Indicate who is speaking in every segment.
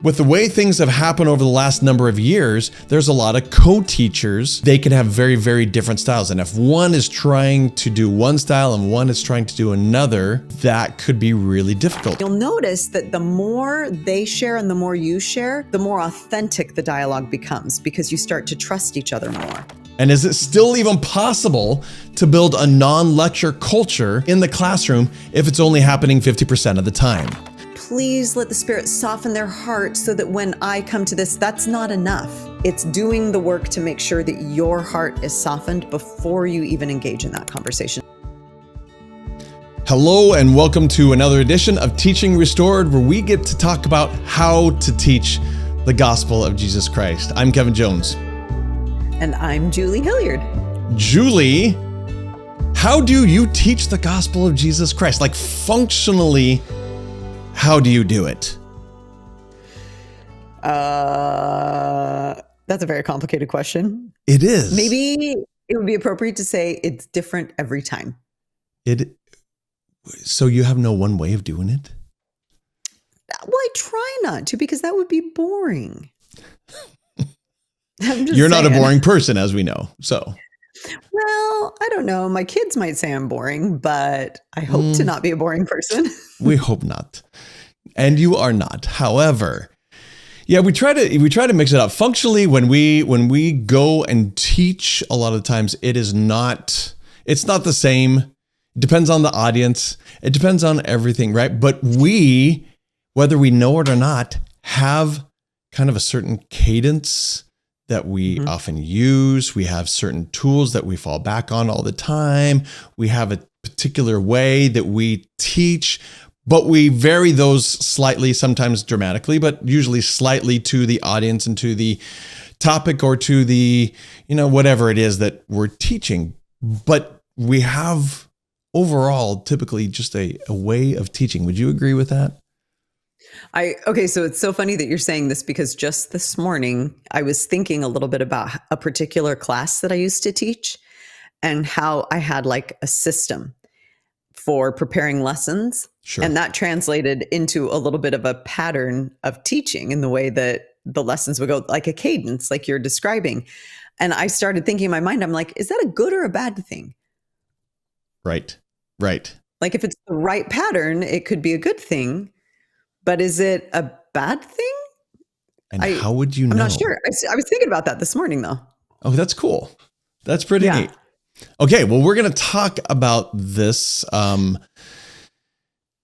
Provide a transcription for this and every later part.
Speaker 1: With the way things have happened over the last number of years, there's a lot of co-teachers. They can have very, very different styles. And if one is trying to do one style and one is trying to do another, that could be really difficult.
Speaker 2: You'll notice that the more they share and the more you share, the more authentic the dialogue becomes because you start to trust each other more.
Speaker 1: And is it still even possible to build a non-lecture culture in the classroom if it's only happening 50% of the time?
Speaker 2: Please let the Spirit soften their heart so that when I come to this, that's not enough. It's doing the work to make sure that your heart is softened before you even engage in that conversation.
Speaker 1: Hello and welcome to another edition of Teaching Restored, where we get to talk about how to teach the gospel of Jesus Christ. I'm Kevin Jones.
Speaker 2: And I'm Julie Hilliard.
Speaker 1: Julie, how do you teach the gospel of Jesus Christ? Like functionally, how do you do it?
Speaker 2: That's a very complicated question.
Speaker 1: It is.
Speaker 2: Maybe it would be appropriate to say it's different every time.
Speaker 1: So you have no one way of doing it?
Speaker 2: Well, I try not to because that would be boring.
Speaker 1: You're not a boring person, as we know. So.
Speaker 2: Well, I don't know. My kids might say I'm boring, but I hope to not be a boring person.
Speaker 1: We hope not. And you are not. However, yeah, we try to mix it up. Functionally, when we go and teach, a lot of times it's not the same. It depends on the audience. It depends on everything, right? But we, whether we know it or not, have kind of a certain cadence that we often use. We have certain tools that we fall back on all the time. We have a particular way that we teach, but we vary those slightly, sometimes dramatically, but usually slightly to the audience and to the topic or to the, whatever it is that we're teaching. But we have overall typically just a way of teaching. Would you agree with that?
Speaker 2: Okay, so it's so funny that you're saying this because just this morning I was thinking a little bit about a particular class that I used to teach and how I had like a system for preparing lessons.
Speaker 1: Sure.
Speaker 2: And that translated into a little bit of a pattern of teaching in the way that the lessons would go, like a cadence, like you're describing. And I started thinking in my mind, I'm like, is that a good or a bad thing?
Speaker 1: Right.
Speaker 2: Like if it's the right pattern, it could be a good thing. But is it a bad thing?
Speaker 1: And how would you know?
Speaker 2: I'm not sure. I was thinking about that this morning, though.
Speaker 1: Oh, that's cool. That's pretty neat. Okay, well, we're going to talk about this.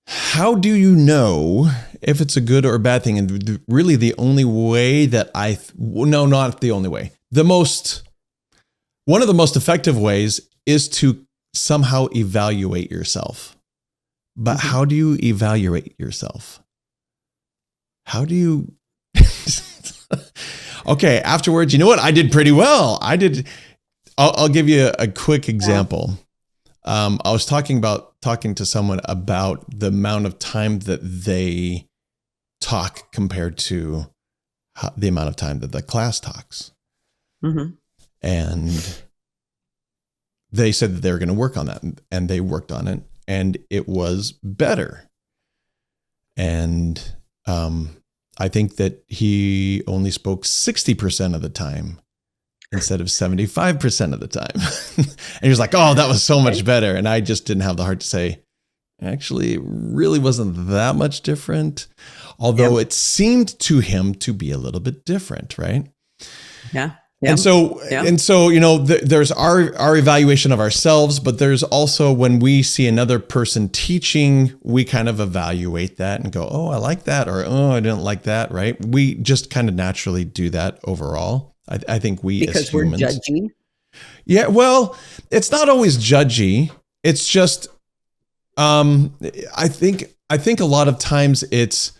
Speaker 1: How do you know if it's a good or a bad thing? And really the only way that not the only way. One of the most effective ways is to somehow evaluate yourself. But how do you evaluate yourself? How do you? Okay, afterwards, you know what? I did pretty well. I'll give you a quick example. I was talking to someone about the amount of time that they talk compared to the amount of time that the class talks. And they said that they were going to work on that, and they worked on it, and it was better. And I think that he only spoke 60% of the time instead of 75% of the time. And he was like, oh, that was so much better. And I just didn't have the heart to say, actually, it really wasn't that much different. Although it seemed to him to be a little bit different, right?
Speaker 2: Yeah.
Speaker 1: And so, there's our evaluation of ourselves, but there's also when we see another person teaching, we kind of evaluate that and go, oh, I like that, or oh, I didn't like that, right? We just kind of naturally do that overall. I think because as humans,
Speaker 2: we're judgy.
Speaker 1: Yeah, well, it's not always judgy. It's just, I think a lot of times it's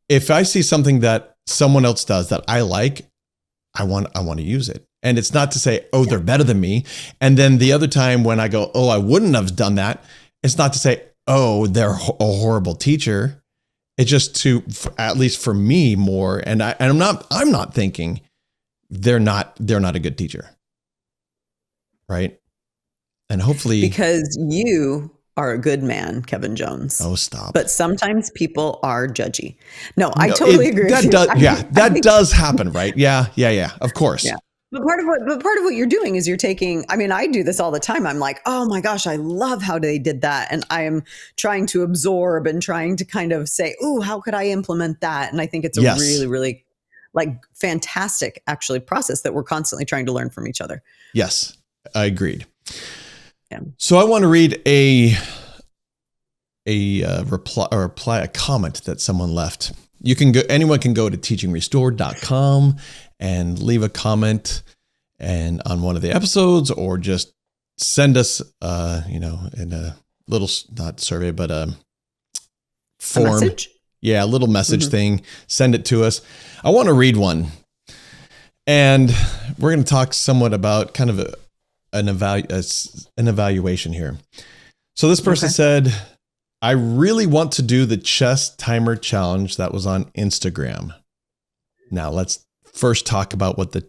Speaker 1: if I see something that someone else does that I like, I want to use it. And it's not to say, oh, they're better than me. And then the other time when I go, oh, I wouldn't have done that. It's not to say, oh, they're a horrible teacher. It's just at least for me more. And I'm not thinking they're not a good teacher. Right. And hopefully
Speaker 2: because you are a good man, Kevin Jones.
Speaker 1: Oh, stop.
Speaker 2: But sometimes people are judgy. No, I totally agree with you.
Speaker 1: That does happen, right? Yeah. Of course.
Speaker 2: Yeah. But part of what you're doing is you're taking, I mean, I do this all the time. I'm like, oh my gosh, I love how they did that. And I am trying to absorb and trying to kind of say, ooh, how could I implement that? And I think it's a really, really like fantastic actually process that we're constantly trying to learn from each other.
Speaker 1: Yes, I agreed.
Speaker 2: Yeah.
Speaker 1: So I want to read a comment that someone left. Anyone can go to teachingrestored.com and leave a comment and on one of the episodes, or just send us, in a little, not survey, but a form.
Speaker 2: A message?
Speaker 1: Yeah, a little message thing. Send it to us. I want to read one. And we're going to talk somewhat about kind of an evaluation here. So this person said, I really want to do the chess timer challenge that was on Instagram. Now let's first talk about what do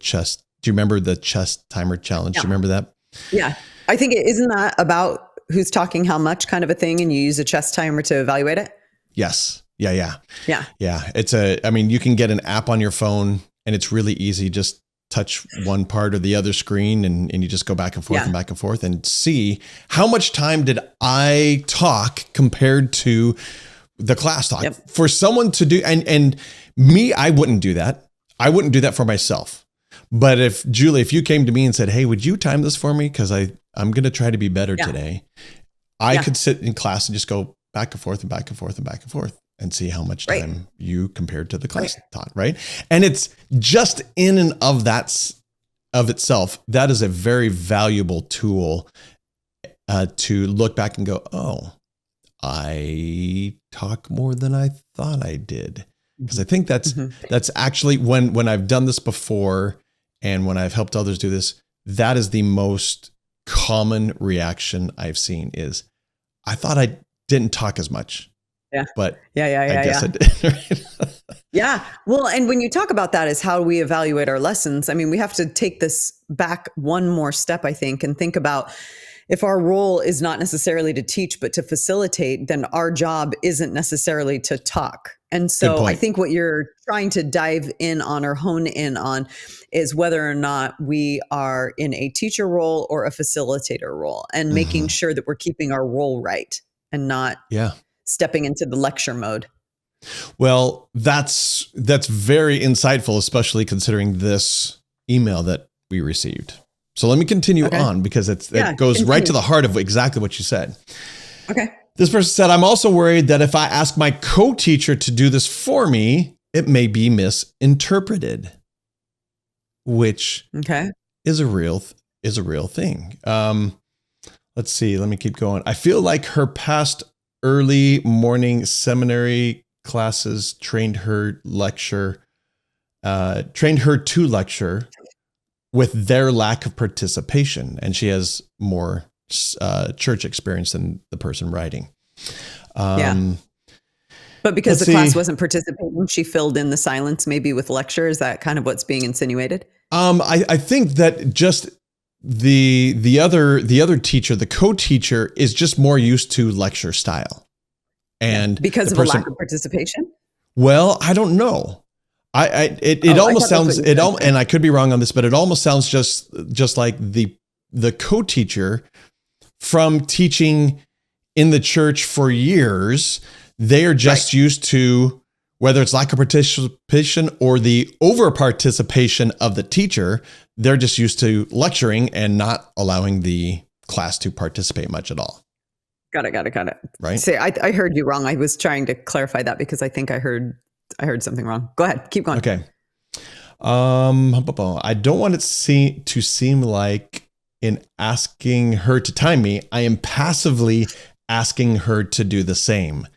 Speaker 1: you remember the chess timer challenge?
Speaker 2: Yeah.
Speaker 1: Do you remember that?
Speaker 2: Yeah. I think isn't that about who's talking how much kind of a thing, and you use a chess timer to evaluate it?
Speaker 1: Yes. Yeah.
Speaker 2: It's
Speaker 1: you can get an app on your phone, and it's really easy. Just touch one part or the other screen, and you just go back and forth and back and forth and see how much time did I talk compared to the class talk. For someone to do, and me, I wouldn't do that. I wouldn't do that for myself. But if you came to me and said, hey, would you time this for me? Because I'm going to try to be better today. I could sit in class and just go back and forth and back and forth and back and forth and see how much time you compared to the class taught. Right. And it's just in and of itself, that is a very valuable tool to look back and go, oh, I talk more than I thought I did. Because I think that's actually when I've done this before, and when I've helped others do this, that is the most common reaction I've seen is, I thought I didn't talk as much.
Speaker 2: Yeah.
Speaker 1: But
Speaker 2: I
Speaker 1: guess I did. Right?
Speaker 2: Yeah. Well, and when you talk about that is how we evaluate our lessons. I mean, we have to take this back one more step, I think, and think about, if our role is not necessarily to teach, but to facilitate, then our job isn't necessarily to talk. And so I think what you're trying to dive in on or hone in on is whether or not we are in a teacher role or a facilitator role, and making sure that we're keeping our role right and not stepping into the lecture mode. Well,
Speaker 1: that's very insightful, especially considering this email that we received. So let me continue on, because it goes right to the heart of exactly what you said.
Speaker 2: Okay.
Speaker 1: This person said, I'm also worried that if I ask my co-teacher to do this for me, it may be misinterpreted, which is a real thing. Let's see. Let me keep going. I feel like her past early morning seminary classes trained her to lecture with their lack of participation. And she has more church experience than the person writing.
Speaker 2: But because the class wasn't participating, she filled in the silence maybe with lecture. Is that kind of what's being insinuated?
Speaker 1: I think that just the other teacher, the co-teacher, is just more used to lecture style. And
Speaker 2: because of a lack of participation?
Speaker 1: Well, I don't know. It almost sounds, and I could be wrong on this, but it almost sounds just like the co-teacher from teaching in the church for years. They are just used to, whether it's lack of participation or the over participation of the teacher, they're just used to lecturing and not allowing the class to participate much at all.
Speaker 2: Got it.
Speaker 1: Right.
Speaker 2: See, I heard you wrong. I was trying to clarify that because I think I heard something wrong. Go ahead. Keep going.
Speaker 1: Okay. I don't want it to seem like in asking her to time me, I am passively asking her to do the same.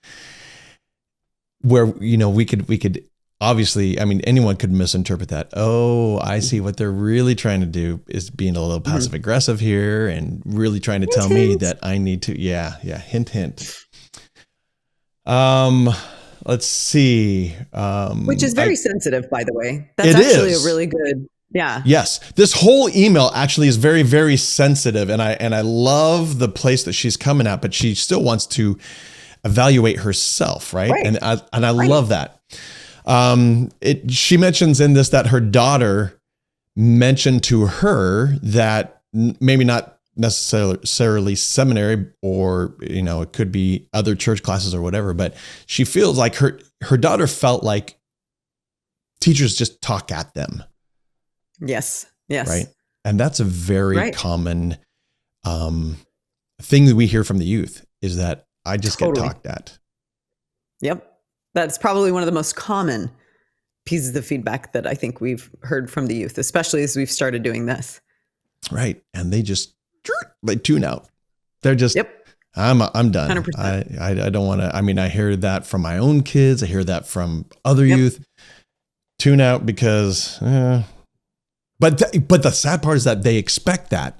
Speaker 1: Where, we could obviously, I mean, anyone could misinterpret that. Oh, I see what they're really trying to do is being a little passive aggressive here and really trying to tell me that I need to. Yeah. Hint. Let's see.
Speaker 2: Which is very sensitive, by the way. That's actually a really good Yeah.
Speaker 1: Yes, this whole email actually is very, very sensitive, and I love the place that she's coming at, but she still wants to evaluate herself, right?
Speaker 2: Right.
Speaker 1: And I
Speaker 2: Right.
Speaker 1: love that. She mentions in this that her daughter mentioned to her that maybe not necessarily seminary, or it could be other church classes or whatever, but she feels like her daughter felt like teachers just talk at them.
Speaker 2: Yes. Yes.
Speaker 1: Right. And that's a very
Speaker 2: Right.
Speaker 1: common thing that we hear from the youth, is that I just get
Speaker 2: Totally.
Speaker 1: talked at.
Speaker 2: Yep. That's probably one of the most common pieces of feedback that I think we've heard from the youth, especially as we've started doing this.
Speaker 1: Right. And they just tune out. They're just,
Speaker 2: Yep.
Speaker 1: I'm done.
Speaker 2: 100%.
Speaker 1: I don't want to. I mean, I hear that from my own kids. I hear that from other youth. Tune out because, but the sad part is that they expect that.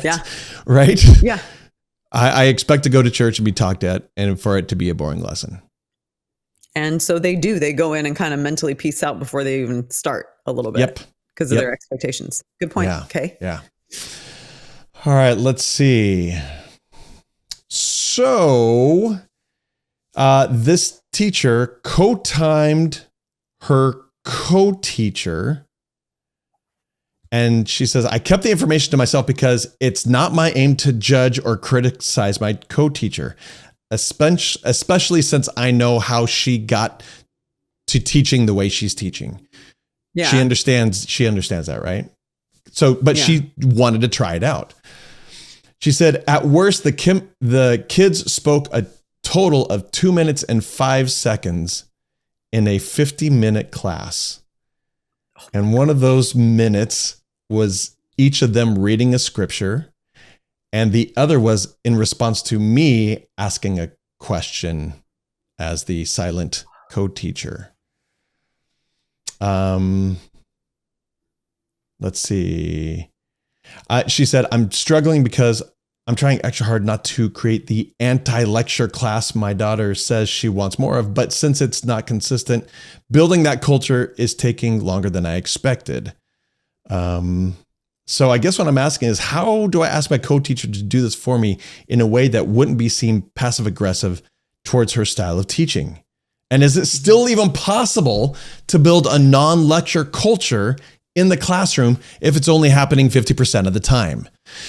Speaker 2: Yeah.
Speaker 1: Right.
Speaker 2: Yeah.
Speaker 1: I expect to go to church and be talked at, and for it to be a boring lesson.
Speaker 2: And so they do. They go in and kind of mentally peace out before they even start a little bit.
Speaker 1: Yep.
Speaker 2: Because of their expectations. Good point.
Speaker 1: Yeah.
Speaker 2: Okay.
Speaker 1: Yeah. All right. Let's see. So, this teacher co-timed her co-teacher. And she says, I kept the information to myself because it's not my aim to judge or criticize my co-teacher, especially since I know how she got to teaching the way she's teaching.
Speaker 2: Yeah.
Speaker 1: She understands that, right? So, but she wanted to try it out. She said, at worst, the kids spoke a total of 2 minutes and 5 seconds in a 50-minute class. And one of those minutes was each of them reading a scripture, and the other was in response to me asking a question as the silent co-teacher. Let's see. She said, I'm struggling because I'm trying extra hard not to create the anti-lecture class my daughter says she wants more of, but since it's not consistent, building that culture is taking longer than I expected. So I guess what I'm asking is, how do I ask my co-teacher to do this for me in a way that wouldn't be seen passive-aggressive towards her style of teaching? And is it still even possible to build a non-lecture culture in the classroom if it's only happening 50% of the time?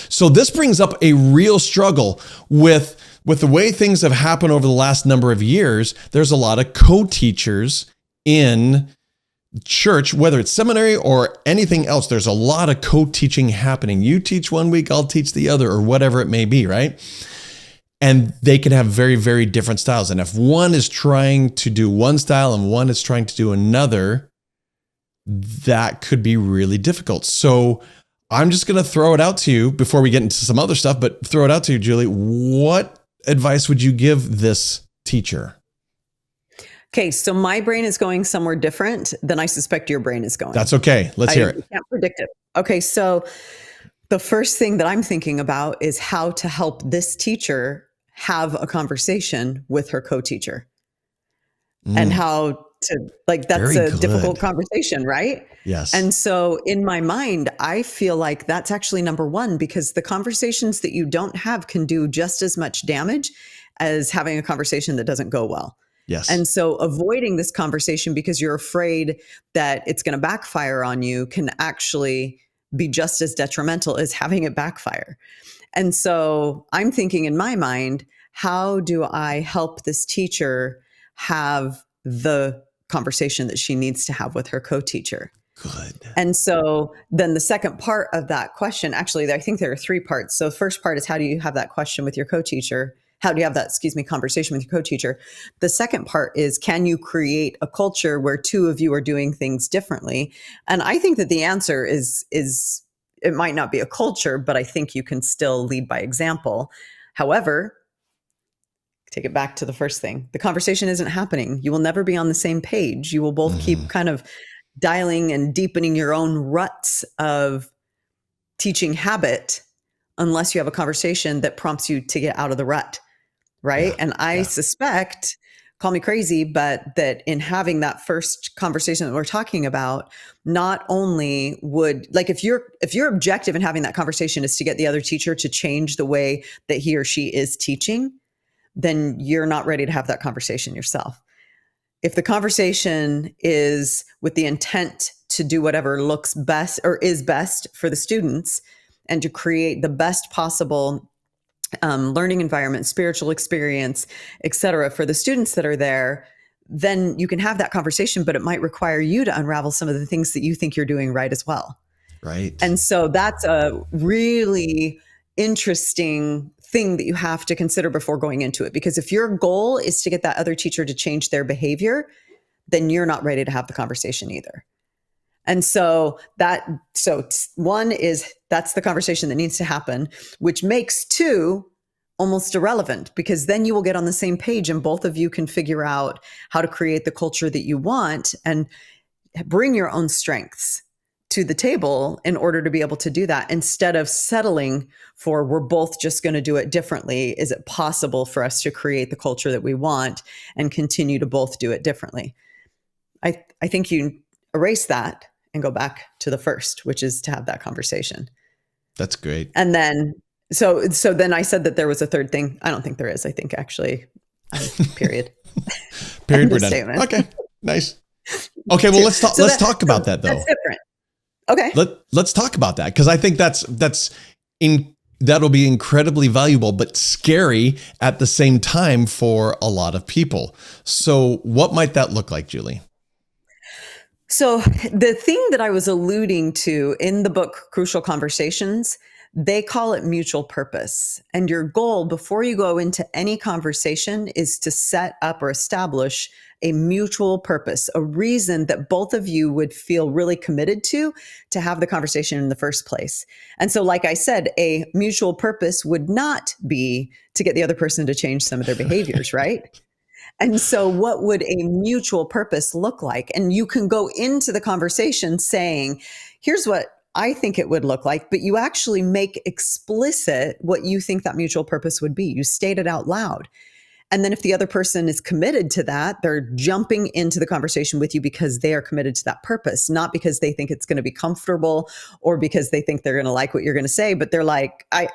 Speaker 1: So this brings up a real struggle with the way things have happened over the last number of years. There's a lot of co-teachers in church, whether it's seminary or anything else. There's a lot of co-teaching happening. You teach one week, I'll teach the other, or whatever it may be, right? And they can have very, very different styles. And if one is trying to do one style and one is trying to do another, that could be really difficult. So I'm just going to throw it out to you before we get into some other stuff, but throw it out to you, Julie. What advice would you give this teacher?
Speaker 2: Okay, so my brain is going somewhere different than I suspect your brain is going.
Speaker 1: That's okay. Let's hear it.
Speaker 2: I can't predict it. Okay, so the first thing that I'm thinking about is how to help this teacher have a conversation with her co-teacher. And how to, like, that's
Speaker 1: Very
Speaker 2: a
Speaker 1: good.
Speaker 2: difficult conversation, right?
Speaker 1: Yes.
Speaker 2: And so in my mind, I feel like that's actually number one, because the conversations that you don't have can do just as much damage as having a conversation that doesn't go well.
Speaker 1: Yes.
Speaker 2: And so avoiding this conversation because you're afraid that it's going to backfire on you can actually be just as detrimental as having it backfire. And so I'm thinking in my mind, how do I help this teacher have the conversation that she needs to have with her co-teacher?
Speaker 1: Good.
Speaker 2: And so then the second part of that question, actually, I think there are 3 parts. So first part is, how do you have that question with your co-teacher? How do you have that, conversation with your co-teacher? The second part is, can you create a culture where 2 of you are doing things differently? And I think that the answer is it might not be a culture, but I think you can still lead by example. However, take it back to the first thing. The conversation isn't happening. You will never be on the same page. You will both keep kind of dialing and deepening your own ruts of teaching habit unless you have a conversation that prompts you to get out of the rut. Right.
Speaker 1: Yeah,
Speaker 2: and I suspect call me crazy, but that in having that first conversation that we're talking about, not only would, like, if your objective in having that conversation is to get the other teacher to change the way that he or she is teaching, then you're not ready to have that conversation yourself. If the conversation is with the intent to do whatever looks best or is best for the students and to create the best possible learning environment, spiritual experience, et cetera, for the students that are there, then you can have that conversation, but it might require you to unravel some of the things that you think you're doing right as well.
Speaker 1: Right.
Speaker 2: And so that's a really interesting thing that you have to consider before going into it. Because if your goal is to get that other teacher to change their behavior, then you're not ready to have the conversation either. And so one is that's the conversation that needs to happen, which makes two almost irrelevant, because then you will get on the same page and both of you can figure out how to create the culture that you want and bring your own strengths to the table in order to be able to do that, instead of settling for we're both just going to do it differently. Is it possible for us to create the culture that we want and continue to both do it differently? I think you erase that and go back to the first, which is to have that conversation.
Speaker 1: That's great.
Speaker 2: And then, so then I said that there was a third thing. I don't think there is. I think actually, period.
Speaker 1: Period. We're done. Okay. Nice. Okay. Well, let's talk. Let's talk about that though.
Speaker 2: That's different. Okay.
Speaker 1: Let's talk about that, because I think that'll be incredibly valuable, but scary at the same time for a lot of people. So, what might that look like, Julie?
Speaker 2: So the thing that I was alluding to in the book, Crucial Conversations, they call it mutual purpose. And your goal before you go into any conversation is to set up or establish a mutual purpose, a reason that both of you would feel really committed to have the conversation in the first place. And so, like I said, a mutual purpose would not be to get the other person to change some of their behaviors, right? And so what would a mutual purpose look like? And you can go into the conversation saying, here's what I think it would look like, but you actually make explicit what you think that mutual purpose would be. You state it out loud. And then if the other person is committed to that, they're jumping into the conversation with you because they are committed to that purpose, not because they think it's going to be comfortable or because they think they're going to like what you're going to say, but they're like, I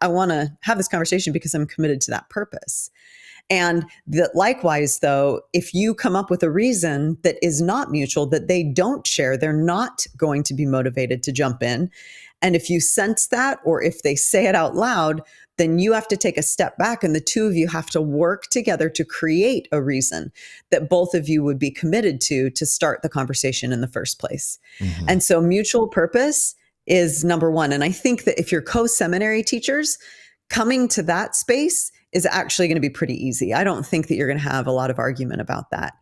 Speaker 2: want to have this conversation because I'm committed to that purpose. And likewise, though, if you come up with a reason that is not mutual, that they don't share, they're not going to be motivated to jump in. And if you sense that, or if they say it out loud, then you have to take a step back and the two of you have to work together to create a reason that both of you would be committed to start the conversation in the first place. Mm-hmm. And so mutual purpose is number one. And I think that if you're co-seminary teachers, coming to that space is actually going to be pretty easy. I don't think that you're going to have a lot of argument about that.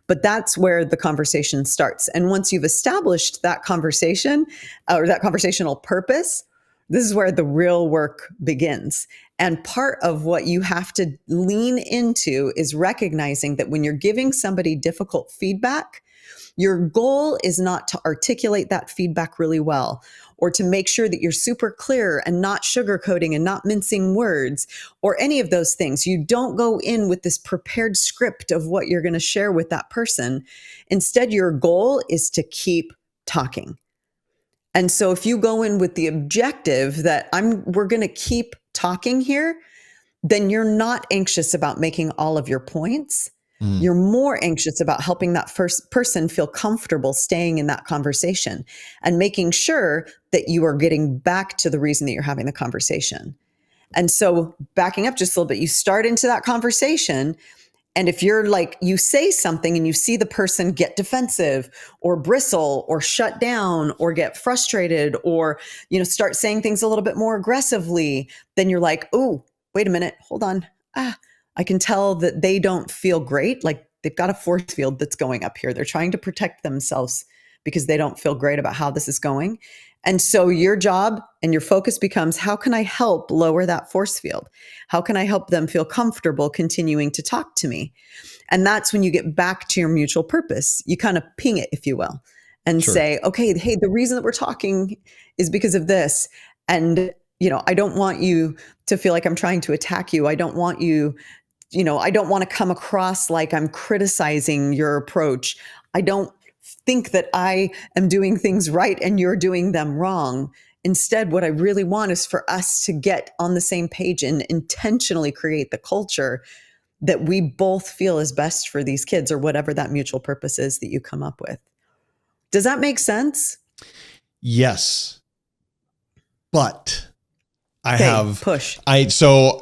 Speaker 2: But that's where the conversation starts. And once you've established that conversation or that conversational purpose, this is where the real work begins. And part of what you have to lean into is recognizing that when you're giving somebody difficult feedback, your goal is not to articulate that feedback really well or to make sure that you're super clear and not sugarcoating and not mincing words or any of those things. You don't go in with this prepared script of what you're going to share with that person. Instead, your goal is to keep talking. And so if you go in with the objective that we're going to keep talking here, then you're not anxious about making all of your points. You're more anxious about helping that first person feel comfortable staying in that conversation and making sure that you are getting back to the reason that you're having the conversation. And so backing up just a little bit, you start into that conversation. And if you're like, you say something and you see the person get defensive or bristle or shut down or get frustrated or, start saying things a little bit more aggressively, then you're like, oh, wait a minute, hold on. I can tell that they don't feel great. Like they've got a force field that's going up here. They're trying to protect themselves because they don't feel great about how this is going. And so your job and your focus becomes, how can I help lower that force field? How can I help them feel comfortable continuing to talk to me? And that's when you get back to your mutual purpose. You kind of ping it, if you will, and say, okay, hey, the reason that we're talking is because of this. And I don't want you to feel like I'm trying to attack you. I don't want you I don't want to come across like I'm criticizing your approach. I don't think that I am doing things right and you're doing them wrong. Instead, what I really want is for us to get on the same page and intentionally create the culture that we both feel is best for these kids, or whatever that mutual purpose is that you come up with. Does that make sense?
Speaker 1: Yes. But
Speaker 2: push.
Speaker 1: So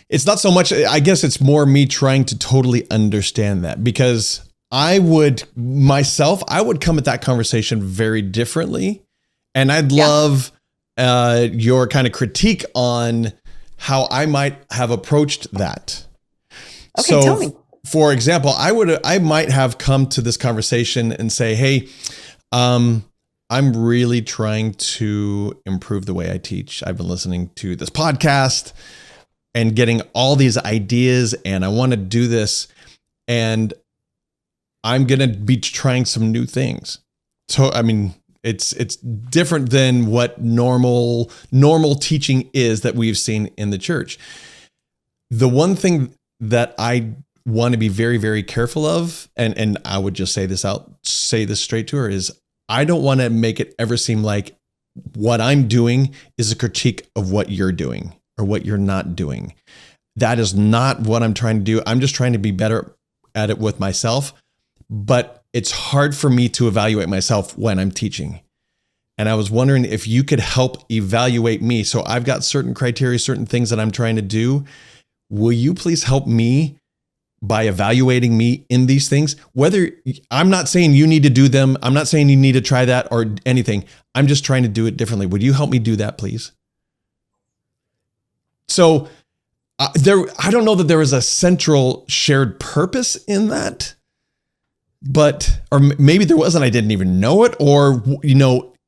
Speaker 1: it's not so much, I guess it's more me trying to totally understand that, because I would come at that conversation very differently. And I'd love your kind of critique on how I might have approached that.
Speaker 2: Okay,
Speaker 1: so,
Speaker 2: tell me.
Speaker 1: For example, I might have come to this conversation and say, hey, I'm really trying to improve the way I teach. I've been listening to this podcast and getting all these ideas, and I want to do this, and I'm going to be trying some new things. So, I mean, it's different than what normal teaching is that we've seen in the church. The one thing that I want to be very, very careful of, and I would just say this straight to her, is I don't want to make it ever seem like what I'm doing is a critique of what you're doing or what you're not doing. That is not what I'm trying to do. I'm just trying to be better at it with myself, but it's hard for me to evaluate myself when I'm teaching. And I was wondering if you could help evaluate me. So I've got certain criteria, certain things that I'm trying to do. Will you please help me by evaluating me in these things? Whether I'm not saying you need to do them. I'm not saying you need to try that or anything. I'm just trying to do it differently. Would you help me do that, please? So I don't know that there is a central shared purpose in that, or maybe there wasn't, I didn't even know it, or,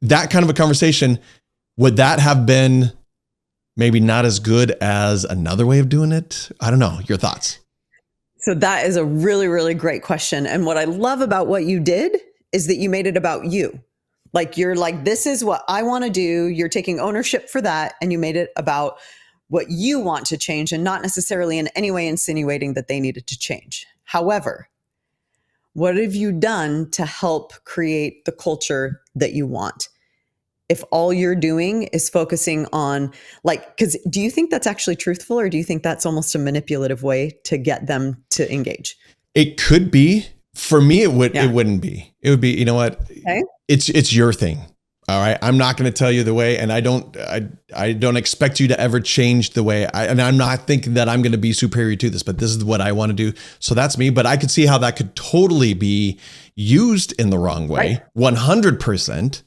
Speaker 1: that kind of a conversation, would that have been maybe not as good as another way of doing it? I don't know. Your thoughts?
Speaker 2: So that is a really, really great question. And what I love about what you did is that you made it about you. Like, you're like, this is what I want to do. You're taking ownership for that. And you made it about what you want to change, and not necessarily in any way insinuating that they needed to change. However, what have you done to help create the culture that you want? If all you're doing is focusing on, because do you think that's actually truthful, or do you think that's almost a manipulative way to get them to engage?
Speaker 1: It could be. For me, it wouldn't be. It would be, you know what? Okay. It's your thing. All right. I'm not going to tell you the way, and I don't expect you to ever change the way and I'm not thinking that I'm going to be superior to this, but this is what I want to do. So that's me. But I could see how that could totally be used in the wrong way. Right. 100%.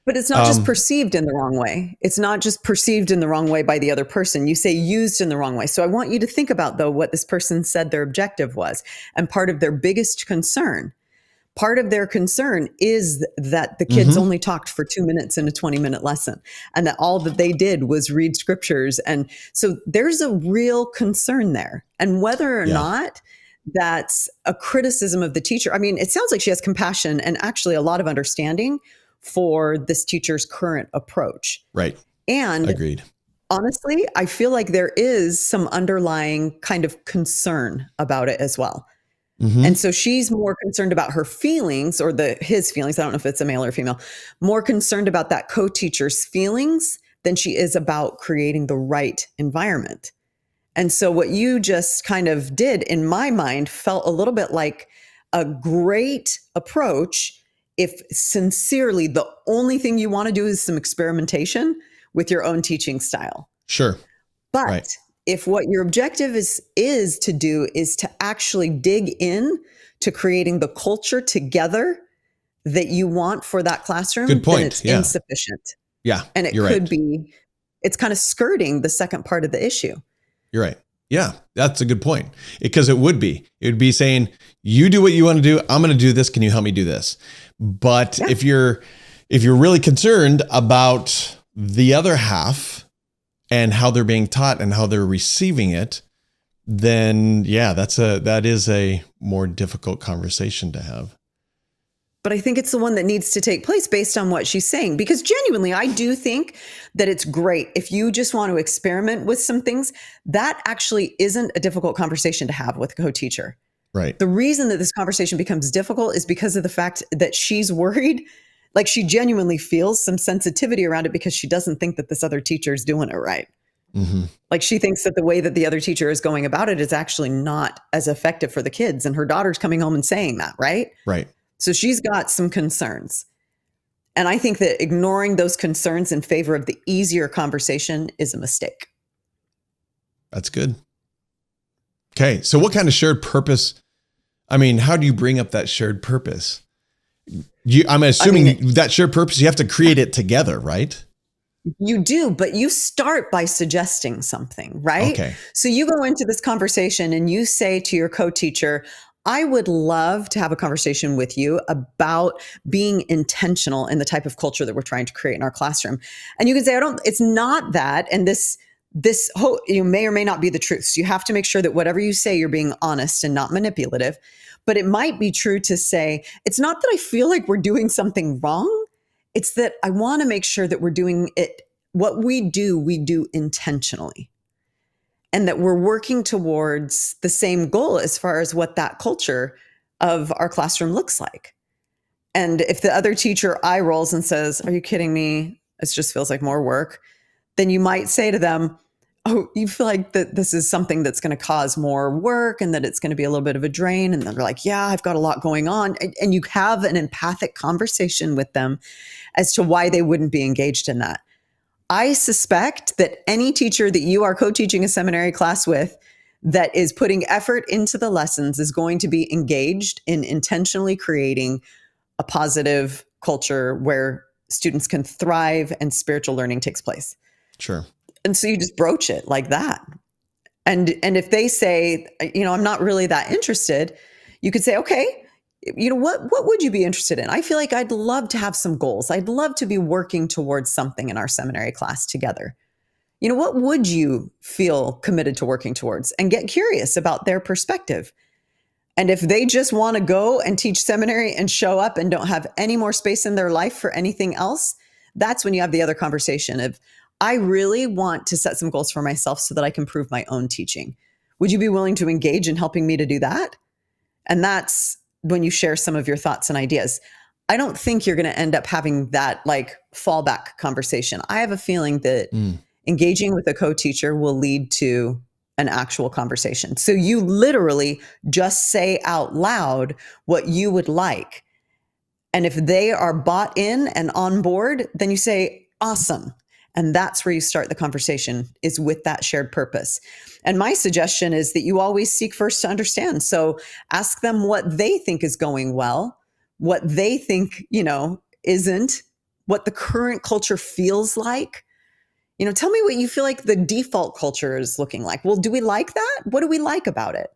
Speaker 2: But it's not just perceived in the wrong way. It's not just perceived in the wrong way by the other person. You say used in the wrong way. So I want you to think about, though, what this person said their objective was. And part of their biggest concern, is that the kids only talked for 2 minutes in a 20-minute lesson, and that all that they did was read scriptures. And so there's a real concern there. And whether or not that's a criticism of the teacher, I mean, it sounds like she has compassion and actually a lot of understanding for this teacher's current approach.
Speaker 1: Right.
Speaker 2: And
Speaker 1: agreed.
Speaker 2: Honestly, I feel like there is some underlying kind of concern about it as well. And so she's more concerned about her feelings, or his feelings. I don't know if it's a male or female, more concerned about that co-teacher's feelings than she is about creating the right environment. And so what you just kind of did, in my mind, felt a little bit like a great approach if sincerely the only thing you want to do is some experimentation with your own teaching style.
Speaker 1: Sure.
Speaker 2: But if what your objective is to actually dig in to creating the culture together that you want for that classroom,
Speaker 1: good point.
Speaker 2: Then it's insufficient.
Speaker 1: Yeah.
Speaker 2: And it could be, it's kind of skirting the second part of the issue.
Speaker 1: You're right. Yeah, that's a good point. Because it would be saying, you do what you want to do. I'm going to do this. Can you help me do this? But if you're really concerned about the other half and how they're being taught and how they're receiving it, then that is a more difficult conversation to have.
Speaker 2: But I think it's the one that needs to take place based on what she's saying. Because genuinely, I do think that it's great if you just want to experiment with some things. That actually isn't a difficult conversation to have with a co-teacher.
Speaker 1: Right.
Speaker 2: The reason that this conversation becomes difficult is because of the fact that she's worried, like she genuinely feels some sensitivity around it because she doesn't think that this other teacher is doing it right.
Speaker 1: Mm-hmm.
Speaker 2: Like she thinks that the way that the other teacher is going about it is actually not as effective for the kids. And her daughter's coming home and saying that, right?
Speaker 1: Right.
Speaker 2: So she's got some concerns. And I think that ignoring those concerns in favor of the easier conversation is a mistake.
Speaker 1: That's good. Okay. So what kind of shared purpose? I mean, how do you bring up that shared purpose? I'm assuming that shared purpose, you have to create it together, right?
Speaker 2: You do, but you start by suggesting something, right?
Speaker 1: Okay.
Speaker 2: So you go into this conversation and you say to your co-teacher, I would love to have a conversation with you about being intentional in the type of culture that we're trying to create in our classroom. And you can say, it's not that. And this you may or may not be the truth. So you have to make sure that whatever you say, you're being honest and not manipulative. But it might be true to say, it's not that I feel like we're doing something wrong. It's that I want to make sure that we're doing it. What we do intentionally. And that we're working towards the same goal as far as what that culture of our classroom looks like. And if the other teacher eye rolls and says, are you kidding me? It just feels like more work. Then you might say to them, oh, you feel like that this is something that's going to cause more work and that it's going to be a little bit of a drain. And they're like, yeah, I've got a lot going on. And you have an empathic conversation with them as to why they wouldn't be engaged in that. I suspect that any teacher that you are co-teaching a seminary class with that is putting effort into the lessons is going to be engaged in intentionally creating a positive culture where students can thrive and spiritual learning takes place.
Speaker 1: Sure.
Speaker 2: And so you just broach it like that. And if they say, I'm not really that interested, you could say, okay, what would you be interested in? I feel like I'd love to have some goals. I'd love to be working towards something in our seminary class together. What would you feel committed to working towards? And get curious about their perspective. And if they just want to go and teach seminary and show up and don't have any more space in their life for anything else, that's when you have the other conversation of, I really want to set some goals for myself so that I can improve my own teaching. Would you be willing to engage in helping me to do that? And that's when you share some of your thoughts and ideas. I don't think you're going to end up having that like fallback conversation. I have a feeling that engaging with a co-teacher will lead to an actual conversation. So you literally just say out loud what you would like. And if they are bought in and on board, then you say, awesome. And that's where you start the conversation, is with that shared purpose. And my suggestion is that you always seek first to understand. So ask them what they think is going well, what they think, isn't, what the current culture feels like. Tell me what you feel like the default culture is looking like. Well, do we like that? What do we like about it?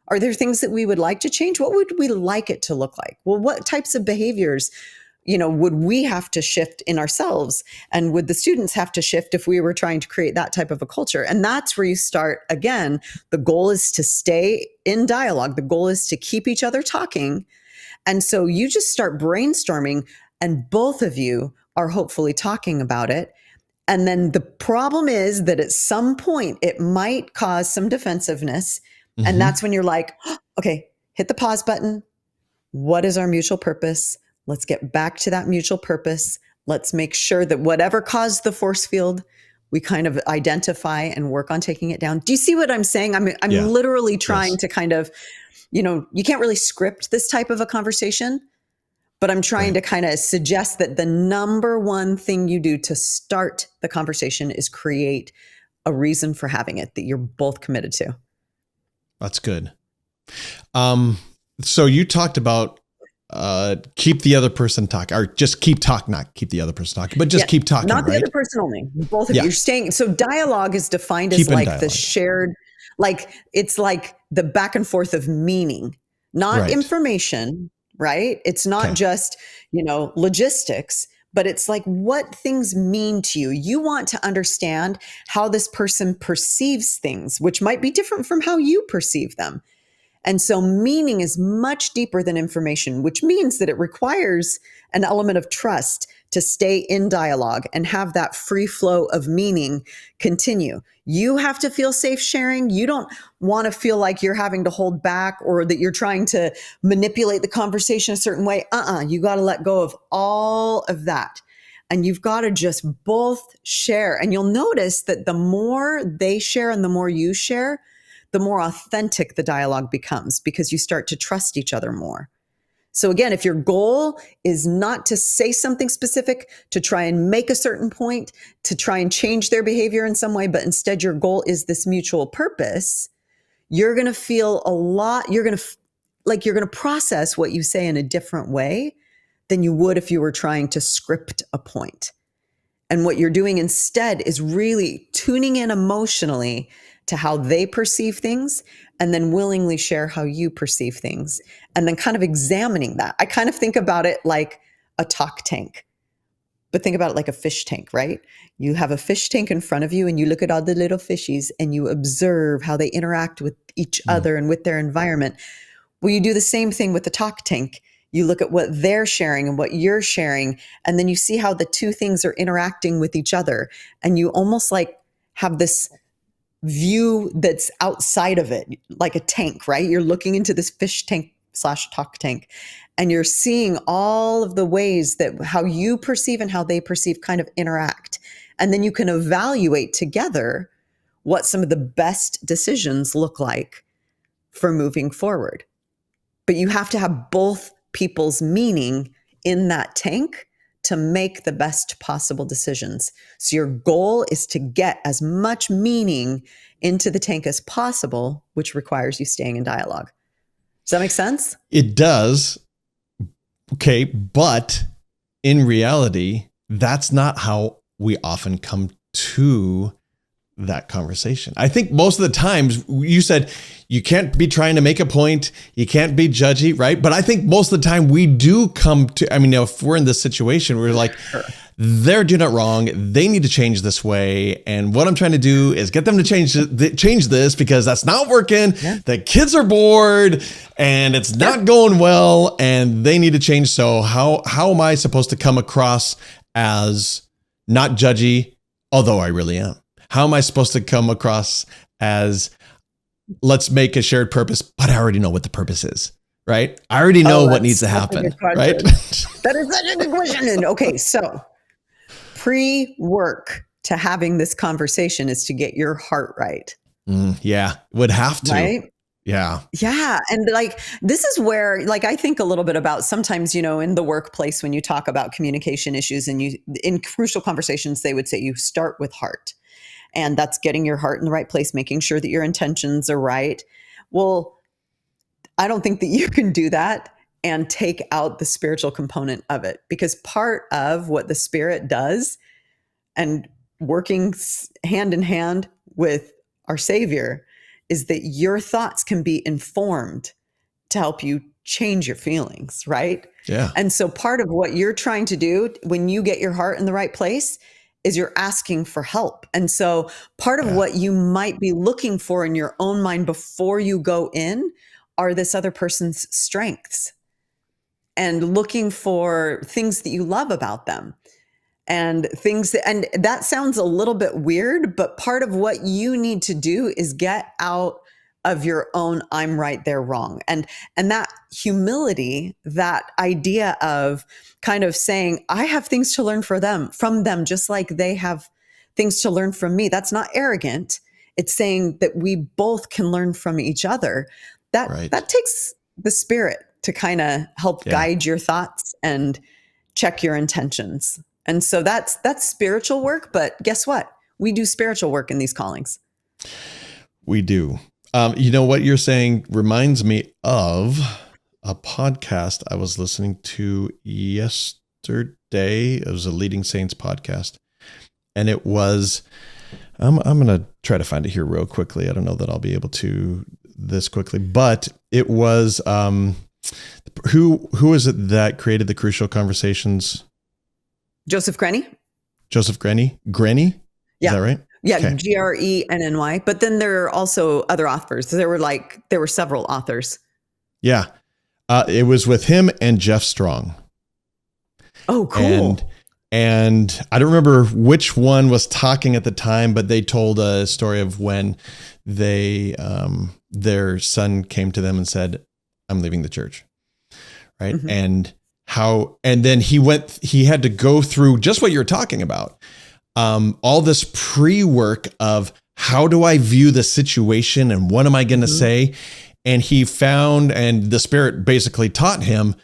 Speaker 2: Are there things that we would like to change? What would we like it to look like? Well, what types of behaviors would we have to shift in ourselves? And would the students have to shift if we were trying to create that type of a culture? And that's where you start again. The goal is to stay in dialogue. The goal is to keep each other talking. And so you just start brainstorming, and both of you are hopefully talking about it. And then the problem is that at some point it might cause some defensiveness. Mm-hmm. And that's when you're like, okay, hit the pause button. What is our mutual purpose? Let's get back to that mutual purpose. Let's make sure that whatever caused the force field, we kind of identify and work on taking it down. Do you see what I'm saying? I'm literally trying to kind of, you can't really script this type of a conversation, but I'm trying to kind of suggest that the number one thing you do to start the conversation is create a reason for having it that you're both committed to.
Speaker 1: That's good. So you talked about keep the other person talking, or just keep talking, not keep the other person talking, but just keep talking,
Speaker 2: not the
Speaker 1: right?
Speaker 2: other person only. Both of you. You're staying. So dialogue is defined as like the shared, like it's like the back and forth of meaning, not information, right? It's not just, logistics, but it's like what things mean to you. You want to understand how this person perceives things, which might be different from how you perceive them. And so meaning is much deeper than information, which means that it requires an element of trust to stay in dialogue and have that free flow of meaning continue. You have to feel safe sharing. You don't want to feel like you're having to hold back or that you're trying to manipulate the conversation a certain way. You got to let go of all of that. And you've got to just both share. And you'll notice that the more they share and the more you share, the more authentic the dialogue becomes because you start to trust each other more. So again, if your goal is not to say something specific, to try and make a certain point, to try and change their behavior in some way, but instead your goal is this mutual purpose, you're going to feel a lot, you're going to process what you say in a different way than you would if you were trying to script a point. And what you're doing instead is really tuning in emotionally to how they perceive things and then willingly share how you perceive things and then kind of examining that. I kind of think about it like a talk tank, but think about it like a fish tank, right? You have a fish tank in front of you and you look at all the little fishies and you observe how they interact with each other and with their environment. Well, you do the same thing with the talk tank. You look at what they're sharing and what you're sharing, and then you see how the two things are interacting with each other. And you almost like have this view that's outside of it, like a tank, right? You're looking into this fish tank / talk tank, and you're seeing all of the ways that how you perceive and how they perceive kind of interact. And then you can evaluate together what some of the best decisions look like for moving forward. But you have to have both people's meaning in that tank to make the best possible decisions. So your goal is to get as much meaning into the tank as possible, which requires you staying in dialogue. Does that make sense?
Speaker 1: It does. Okay. But in reality, that's not how we often come to that conversation. I think most of the times you said you can't be trying to make a point. You can't be judgy, right? But I think most of the time we do come to, I mean, if we're in this situation, we're like, they're doing it wrong. They need to change this way. And what I'm trying to do is get them to change this because that's not working. Yeah. The kids are bored and it's not going well and they need to change. So how am I supposed to come across as not judgy, although I really am? How am I supposed to come across as let's make a shared purpose, but I already know what the purpose is, right? I already know what needs to happen, right?
Speaker 2: That is such a good question. Okay, so pre-work to having this conversation is to get your heart right.
Speaker 1: Yeah, would have to.
Speaker 2: Right?
Speaker 1: Yeah.
Speaker 2: Yeah. And like, this is where, like, I think a little bit about sometimes, you know, in the workplace, when you talk about communication issues and in crucial conversations, they would say you start with heart. And that's getting your heart in the right place, making sure that your intentions are right. Well, I don't think that you can do that and take out the spiritual component of it, because part of what the Spirit does and working hand in hand with our Savior is that your thoughts can be informed to help you change your feelings, right?
Speaker 1: Yeah.
Speaker 2: And so part of what you're trying to do when you get your heart in the right place is you're asking for help. And so part of what you might be looking for in your own mind before you go in are this other person's strengths and looking for things that you love about them and things that, and that sounds a little bit weird, but part of what you need to do is get out of your own I'm right, they're wrong. And that humility, that idea of kind of saying, I have things to learn from them, just like they have things to learn from me. That's not arrogant. It's saying that we both can learn from each other. That takes the Spirit to kind of help guide your thoughts and check your intentions. And so that's spiritual work. But guess what? We do spiritual work in these callings.
Speaker 1: We do. You know, what you're saying reminds me of a podcast I was listening to yesterday. It was a Leading Saints podcast. And it was, I'm going to try to find it here real quickly. I don't know that I'll be able to this quickly, but it was, who is it that created the Crucial Conversations?
Speaker 2: Joseph Grenny.
Speaker 1: Joseph Grenny? Grenny?
Speaker 2: Yeah.
Speaker 1: Is that right?
Speaker 2: Yeah,
Speaker 1: Okay.
Speaker 2: Grenny. But then there are also other authors. There were several authors.
Speaker 1: Yeah. It was with him and Jeff Strong.
Speaker 2: Oh,
Speaker 1: And
Speaker 2: cool.
Speaker 1: and I don't remember which one was talking at the time, but they told a story of when they their son came to them and said, "I'm leaving the church." Right.
Speaker 2: Mm-hmm.
Speaker 1: And then he had to go through just what you're talking about. All this pre-work of how do I view the situation and what am I going to
Speaker 2: Mm-hmm.
Speaker 1: say? And he found, and the Spirit basically taught him,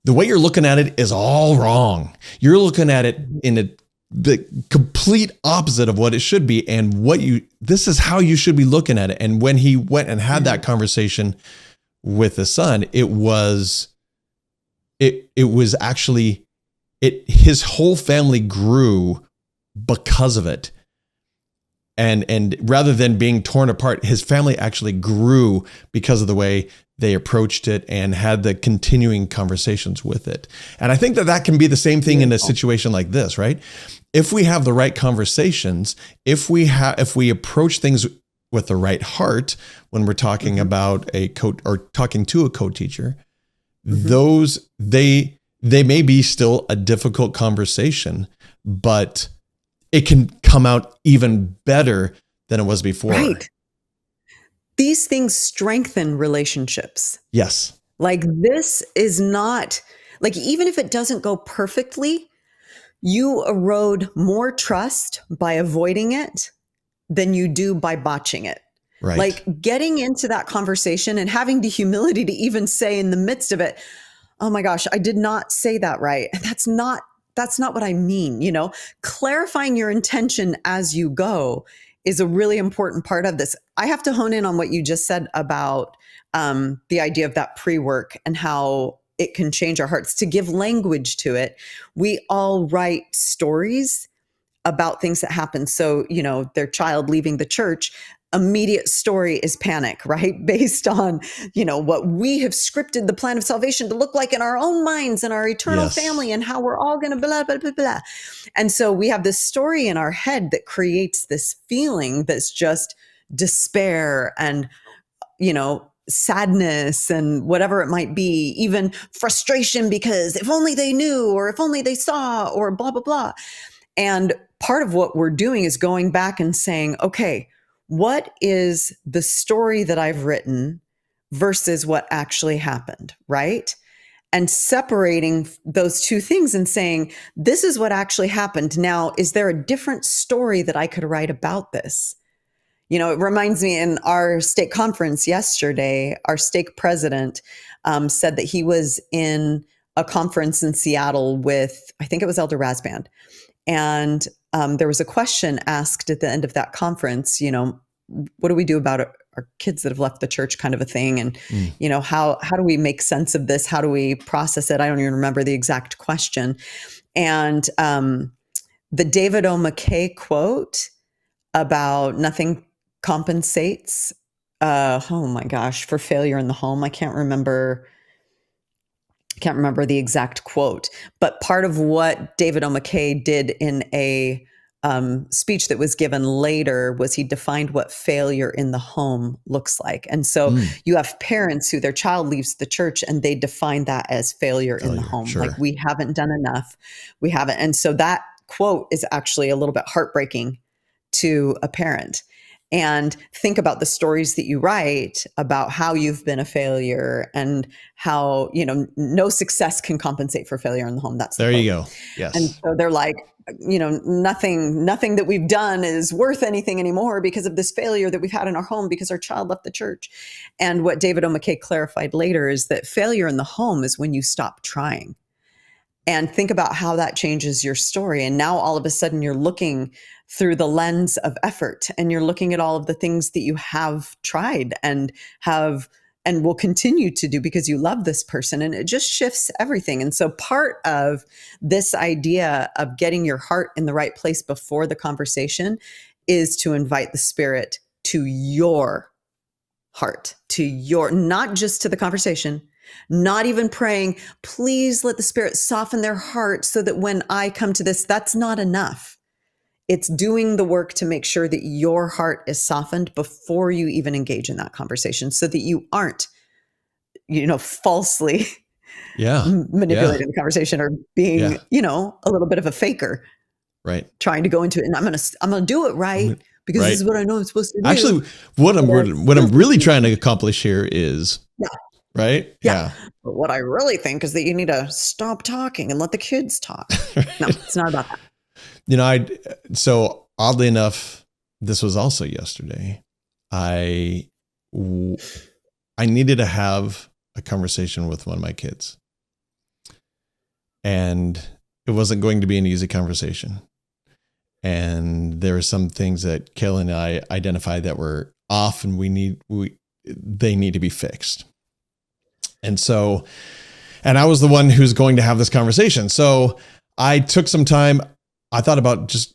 Speaker 1: the way you're looking at it is all wrong. You're looking at it in the complete opposite of what it should be. And this is how you should be looking at it. And when he went and had that conversation with the son, it was actually, his whole family grew because of it. And rather than being torn apart, his family actually grew because of the way they approached it and had the continuing conversations with it. And I think that can be the same thing in a situation like this, right? If we have the right conversations, if we approach things with the right heart when we're talking about or talking to a co-teacher, those they may be still a difficult conversation, but it can come out even better than it was before.
Speaker 2: Right. These things strengthen relationships.
Speaker 1: Yes.
Speaker 2: Like, this is not, like, even if it doesn't go perfectly, you erode more trust by avoiding it than you do by botching it.
Speaker 1: Right.
Speaker 2: Like, getting into that conversation and having the humility to even say in the midst of it, "Oh my gosh, I did not say that right. That's not what I mean." Clarifying your intention as you go is a really important part of this. I have to hone in on what you just said about the idea of that pre-work and how it can change our hearts. To give language to it, we all write stories about things that happen. So, their child leaving the church, immediate story is panic, right? Based on, what we have scripted the plan of salvation to look like in our own minds and our eternal family and how we're all going to blah, blah, blah, blah. And so we have this story in our head that creates this feeling that's just despair and, sadness and whatever it might be, even frustration because if only they knew, or if only they saw, or blah, blah, blah. And part of what we're doing is going back and saying, okay, what is the story that I've written versus what actually happened, right? And separating those two things and saying, this is what actually happened. Now, is there a different story that I could write about this? It reminds me, in our stake conference yesterday, our stake president said that he was in a conference in Seattle with, I think it was Elder Razband. And there was a question asked at the end of that conference, what do we do about our kids that have left the church, kind of a thing? And, how do we make sense of this? How do we process it? I don't even remember the exact question. And the David O. McKay quote about nothing compensates, oh my gosh, for failure in the home. I can't remember the exact quote, but part of what David O. McKay did in a speech that was given later was he defined what failure in the home looks like. And so you have parents who their child leaves the church and they define that as failure in the home.
Speaker 1: Sure.
Speaker 2: Like, we haven't done enough. We haven't. And so that quote is actually a little bit heartbreaking to a parent. And think about the stories that you write about how you've been a failure and how, no success can compensate for failure in the home. That's
Speaker 1: there you go. Yes.
Speaker 2: And so they're like, nothing that we've done is worth anything anymore because of this failure that we've had in our home because our child left the church. And what David O. McKay clarified later is that failure in the home is when you stop trying. And think about how that changes your story. And now all of a sudden you're looking through the lens of effort, and you're looking at all of the things that you have tried and will continue to do because you love this person, and it just shifts everything. And so part of this idea of getting your heart in the right place before the conversation is to invite the Spirit to your heart, not just to the conversation, not even praying, please let the Spirit soften their heart so that when I come to this, that's not enough. It's doing the work to make sure that your heart is softened before you even engage in that conversation, so that you aren't, falsely
Speaker 1: Yeah.
Speaker 2: manipulating the conversation, or being,
Speaker 1: Yeah.
Speaker 2: a little bit of a faker
Speaker 1: Right.
Speaker 2: trying to go into it. And I'm going to do it right, because this
Speaker 1: Right.
Speaker 2: is what I know I'm supposed to do.
Speaker 1: Actually, what I'm really trying to accomplish here is,
Speaker 2: Yeah.
Speaker 1: right?
Speaker 2: Yeah. But what I really think is that you need to stop talking and let the kids talk. No, it's not about that.
Speaker 1: So oddly enough, this was also yesterday. I needed to have a conversation with one of my kids, and it wasn't going to be an easy conversation. And there were some things that Kayla and I identified that were off, and they need to be fixed. And I was the one who's going to have this conversation. So I took some time. I thought about just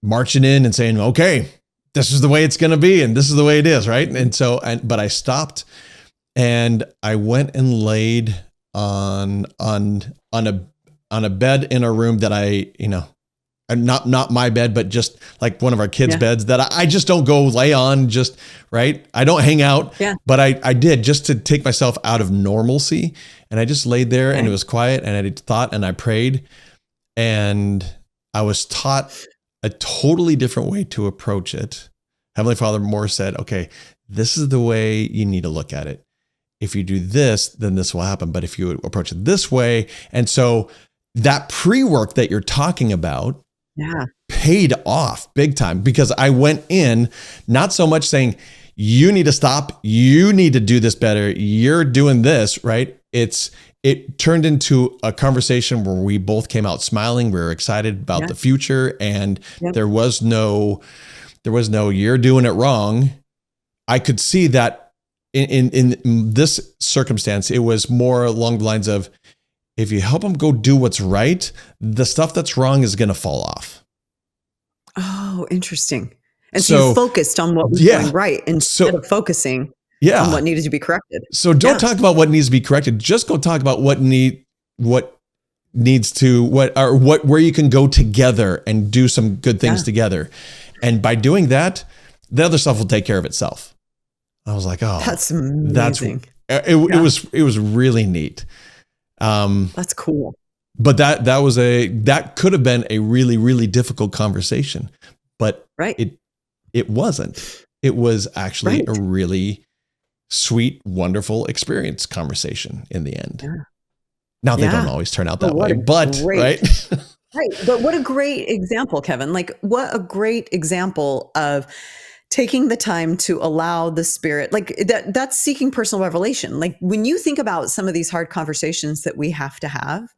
Speaker 1: marching in and saying, okay, this is the way it's going to be, and this is the way it is. Right. But I stopped, and I went and laid on a bed in a room that not my bed, but just like one of our kids' beds that I just don't go lay on, just right. I don't hang out, but I did, just to take myself out of normalcy. And I just laid there, and it was quiet, and I thought, and I prayed, and I was taught a totally different way to approach it. Heavenly Father more said, okay, this is the way you need to look at it. If you do this, then this will happen. But if you approach it this way, and so that pre-work that you're talking about, paid off big time, because I went in not so much saying, you need to stop, you need to do this better, you're doing this, right? It turned into a conversation where we both came out smiling. We were excited about the future, and there was no, you're doing it wrong. I could see that in this circumstance, it was more along the lines of, if you help them go do what's right, the stuff that's wrong is going to fall off.
Speaker 2: Oh, interesting. And so you focused on what was going right instead of focusing on what needed to be corrected.
Speaker 1: So don't talk about what needs to be corrected. Just go talk about where you can go together and do some good things together. And by doing that, the other stuff will take care of itself. I was like, oh,
Speaker 2: that's amazing.
Speaker 1: It was really neat.
Speaker 2: That's cool.
Speaker 1: But that could have been a really, really difficult conversation, but it wasn't. It was actually a really sweet, wonderful experience conversation in the end. Yeah. Now they don't always turn out that way, but right.
Speaker 2: Right. But what a great example, Kevin. Like, what a great example of taking the time to allow the Spirit, like that's seeking personal revelation. Like, when you think about some of these hard conversations that we have to have,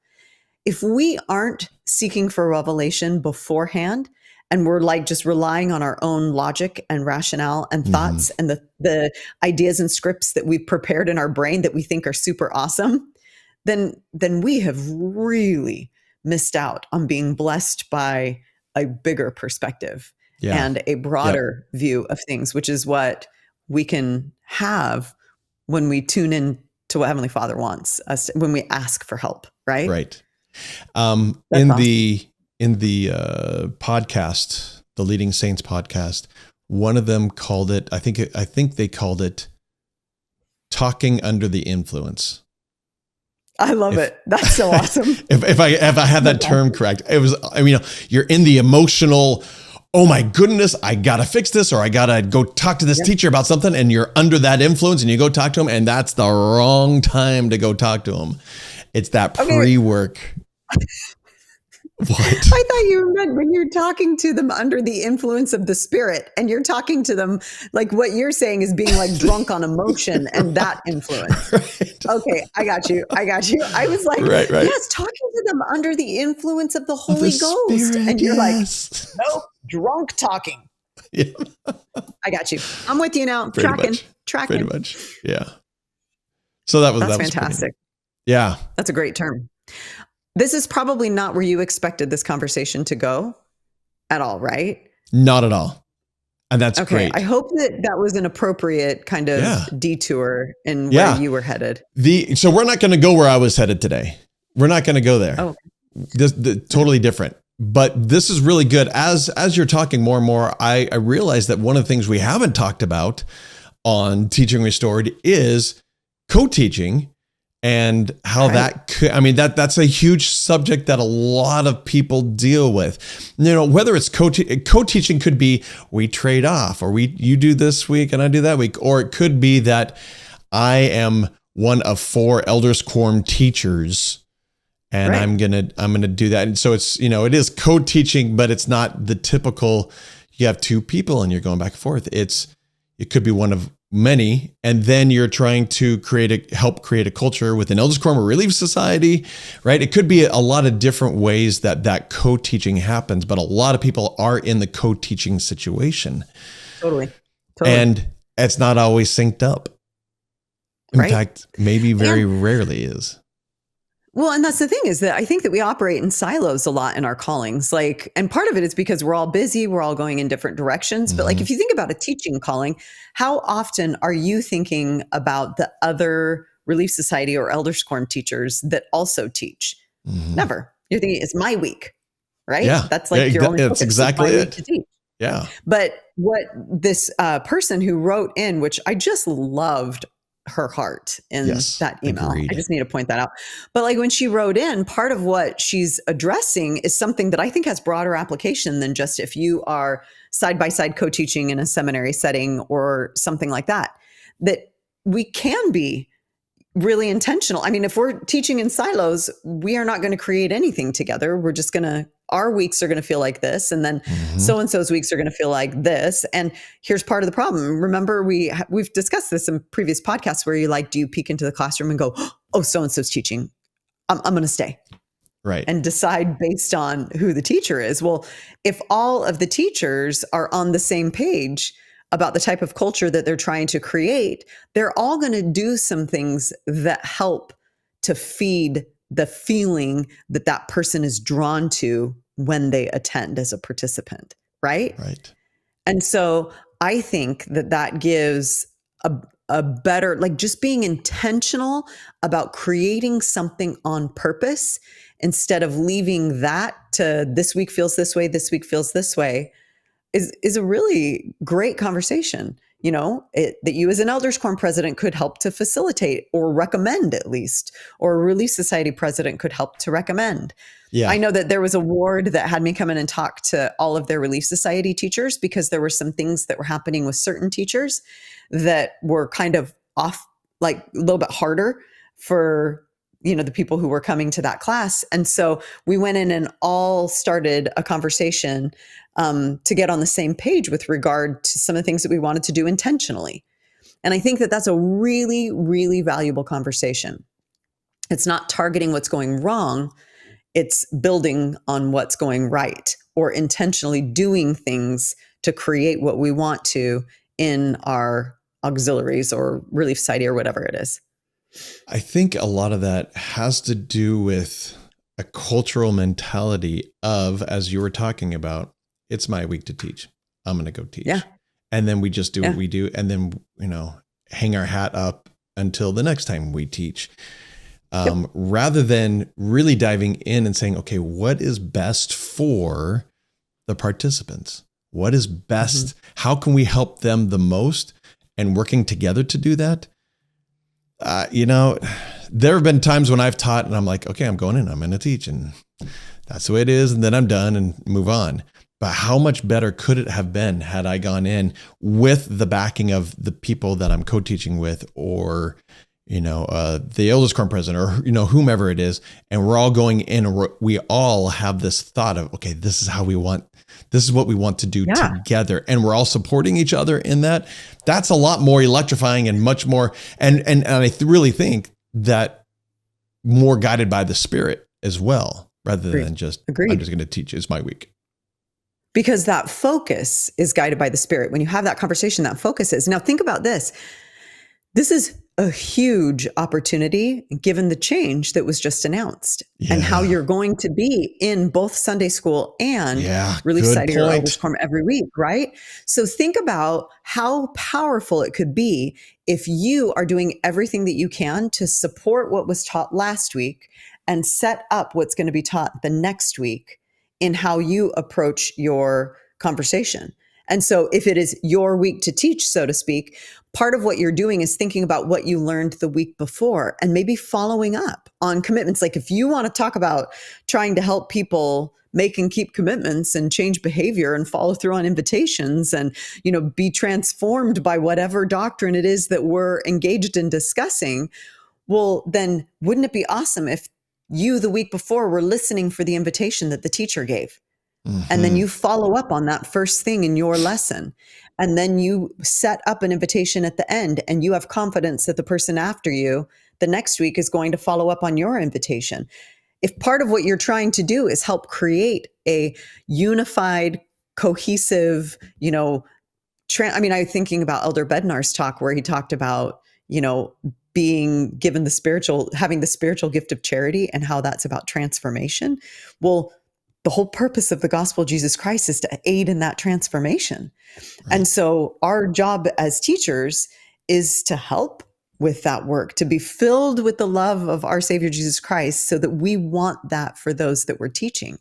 Speaker 2: if we aren't seeking for revelation beforehand, and we're like just relying on our own logic and rationale and thoughts and the ideas and scripts that we've prepared in our brain that we think are super awesome, then we have really missed out on being blessed by a bigger perspective and a broader view of things, which is what we can have when we tune in to what Heavenly Father wants us, when we ask for help, right?
Speaker 1: Right. In the podcast, the Leading Saints podcast, one of them called it, I think they called it talking under the influence.
Speaker 2: I love it. That's so awesome.
Speaker 1: If I had that term correct, it was, you're in the emotional, oh my goodness, I got to fix this, or I got to go talk to this teacher about something, and you're under that influence and you go talk to him, and that's the wrong time to go talk to him. It's that pre-work. What?
Speaker 2: I thought you meant when you're talking to them under the influence of the Spirit, and you're talking to them like what you're saying is being like drunk on emotion and that influence. Right. Okay, I got you. I was like, yes, talking to them under the influence of the Holy Ghost. Spirit, and you're like, nope, drunk talking. Yeah. I got you. I'm with you now. Tracking.
Speaker 1: Pretty much. Yeah. So that's
Speaker 2: fantastic.
Speaker 1: Yeah.
Speaker 2: That's a great term. This is probably not where you expected this conversation to go at all, right?
Speaker 1: Not at all. And that's great.
Speaker 2: I hope that was an appropriate kind of detour in where you were headed.
Speaker 1: So we're not going to go where I was headed today. We're not going to go there.
Speaker 2: Oh,
Speaker 1: totally different. But this is really good. As you're talking more and more, I realize that one of the things we haven't talked about on Teaching Restored is co-teaching and how
Speaker 2: Right.
Speaker 1: that could, I mean, that's a huge subject that a lot of people deal with. You know, whether it's co-teaching could be we trade off, or you do this week and I do that week, or it could be that I am one of 4 elders quorum teachers and
Speaker 2: Right.
Speaker 1: I'm gonna do that. And so it's, you know, it is co-teaching, but it's not the typical, you have 2 people and you're going back and forth. It could be one of many, and then you're trying to help create a culture with an elders quorum or relief society, right? It could be a lot of different ways that co-teaching happens, but a lot of people are in the co-teaching situation.
Speaker 2: Totally.
Speaker 1: And it's not always synced up. In
Speaker 2: Right.
Speaker 1: fact, maybe very rarely is.
Speaker 2: Well, and that's the thing, is that I think that we operate in silos a lot in our callings. Like, and part of it is because we're all busy, we're all going in different directions. But like, if you think about a teaching calling, how often are you thinking about the other Relief Society or Elders Quorum teachers that also teach? Never. You're thinking it's my week, right?
Speaker 1: Yeah.
Speaker 2: That's like your only focus.
Speaker 1: That's exactly
Speaker 2: It's my week
Speaker 1: it.
Speaker 2: to teach.
Speaker 1: Yeah.
Speaker 2: But what this person who wrote in, which I just loved her heart in that email.
Speaker 1: Agreed.
Speaker 2: I just need to point that out. But like when she wrote in, part of what she's addressing is something that I think has broader application than just if you are side by side co-teaching in a seminary setting or something like that, that we can be really intentional. I mean, if we're teaching in silos, we are not going to create anything together. We're just going to, our weeks are going to feel like this. And then so-and-so's weeks are going to feel like this. And here's part of the problem. Remember, we've discussed this in previous podcasts where you like, do you peek into the classroom and go, oh, so-and-so's teaching. I'm going to stay.
Speaker 1: Right.
Speaker 2: And decide based on who the teacher is. Well, if all of the teachers are on the same page about the type of culture that they're trying to create, they're all going to do some things that help to feed the feeling that that person is drawn to when they attend as a participant, right?
Speaker 1: Right.
Speaker 2: And so I think that that gives a better, like just being intentional about creating something on purpose instead of leaving that to this week feels this way, this week feels this way, is a really great conversation. You know, that you as an Elders Quorum president could help to facilitate or recommend at least, or a Relief Society president could help to recommend.
Speaker 1: Yeah.
Speaker 2: I know that there was a ward that had me come in and talk to all of their Relief Society teachers because there were some things that were happening with certain teachers that were kind of off, like a little bit harder for, you know, the people who were coming to that class. And so we went in and all started a conversation to get on the same page with regard to some of the things that we wanted to do intentionally. And I think that that's a really, really valuable conversation. It's not targeting what's going wrong. It's building on what's going right, or intentionally doing things to create what we want to in our auxiliaries or Relief Society or whatever it is.
Speaker 1: I think a lot of that has to do with a cultural mentality of, as you were talking about, it's my week to teach. I'm going to go teach.
Speaker 2: Yeah.
Speaker 1: And then we just do what we do. And then, you know, hang our hat up until the next time we teach. Rather than really diving in and saying, okay, what is best for the participants? What is best? How can we help them the most? And working together to do that. You know, there have been times when I've taught and I'm like, okay, I'm going in, I'm going to teach, and that's the way it is. And then I'm done and move on. But how much better could it have been had I gone in with the backing of the people that I'm co-teaching with, or, you know, the Elders Quorum president, or, you know, whomever it is. And we're all going in and we all have this thought of, okay, this is what we want to do together. And we're all supporting each other in that. That's a lot more electrifying and much more. And I really think that more guided by the Spirit as well, rather than just, I'm just going to teach. It's my week.
Speaker 2: Because that focus is guided by the Spirit. When you have that conversation, that focus is. Now think about this. This is a huge opportunity given the change that was just announced and how you're going to be in both Sunday school and Relief Society or Elders Quorum every week, right? So think about how powerful it could be if you are doing everything that you can to support what was taught last week and set up what's going to be taught the next week in how you approach your conversation. And so if it is your week to teach, so to speak, part of what you're doing is thinking about what you learned the week before and maybe following up on commitments. Like if you want to talk about trying to help people make and keep commitments and change behavior and follow through on invitations and, be transformed by whatever doctrine it is that we're engaged in discussing, well, then wouldn't it be awesome if you the week before were listening for the invitation that the teacher gave? And then you follow up on that first thing in your lesson. And then you set up an invitation at the end, and you have confidence that the person after you the next week is going to follow up on your invitation. If part of what you're trying to do is help create a unified, cohesive, I'm thinking about Elder Bednar's talk where he talked about, being given having the spiritual gift of charity and how that's about transformation. Well, the whole purpose of the gospel of Jesus Christ is to aid in that transformation. Right. And so our job as teachers is to help with that work, to be filled with the love of our Savior Jesus Christ so that we want that for those that we're teaching.